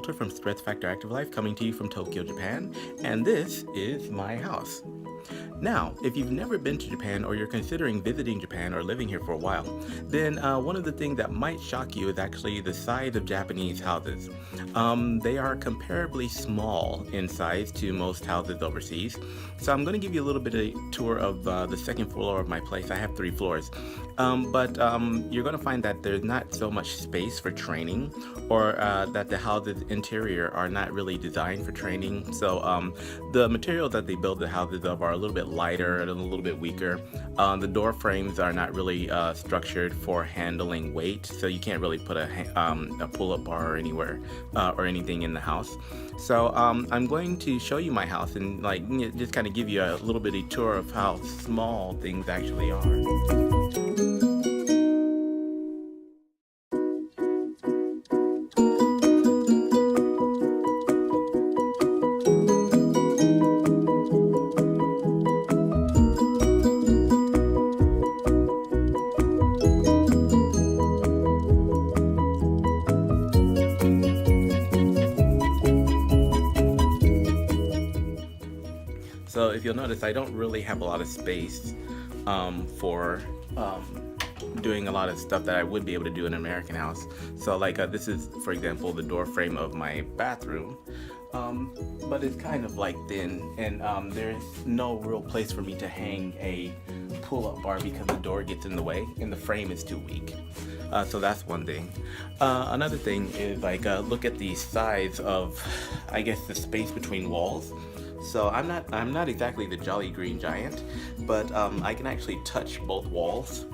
Walter from Stress Factor Active Life, coming to you from Tokyo, Japan, and this is my house. Now, if you've never been to Japan or you're considering visiting Japan or living here for a while, then one of the things that might shock you is actually the size of Japanese houses. They are comparably small in size to most houses overseas. So I'm going to give you a little bit of a tour of the second floor of my place. I have 3 floors. But you're going to find that there's not so much space for training, or that the houses interior are not really designed for training. So the materials that they build the houses of are a little bit lighter and a little bit weaker. The door frames are not really structured for handling weight, so you can't really put a pull-up bar anywhere or anything in the house. So I'm going to show you my house and just kind of give you a little bitty tour of how small things actually are. So if you'll notice, I don't really have a lot of space for doing a lot of stuff that I would be able to do in an American house. So this is, for example, the door frame of my bathroom, but it's kind of thin, and there's no real place for me to hang a pull-up bar because the door gets in the way and the frame is too weak. So that's one thing. Another thing is look at the size of, I guess, the space between walls. So I'm not exactly the Jolly Green Giant, but I can actually touch both walls.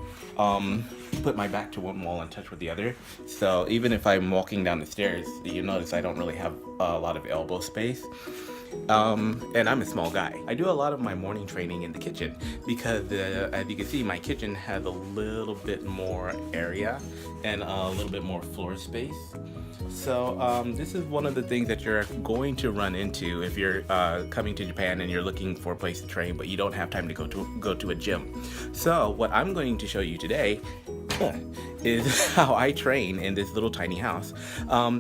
Put my back to one wall and touch with the other. So even if I'm walking down the stairs, you notice I don't really have a lot of elbow space. And I'm a small guy. I do a lot of my morning training in the kitchen because as you can see, my kitchen has a little bit more area and a little bit more floor space. So this is one of the things that you're going to run into if you're coming to Japan and you're looking for a place to train, but you don't have time to go to a gym. So what I'm going to show you today is how I train in this little tiny house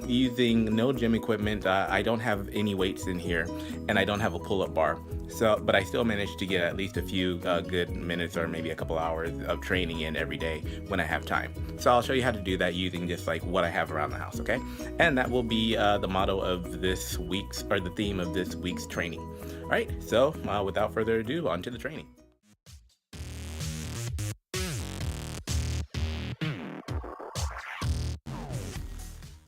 using no gym equipment. I don't have any weights in here, and I don't have a pull-up bar. But I still managed to get at least a few good minutes or maybe a couple hours of training in every day when I have time. So I'll show you how to do that using just what I have around the house, okay? And that will be the motto of this week's, or the theme of this week's training. All right, so without further ado, on to the training.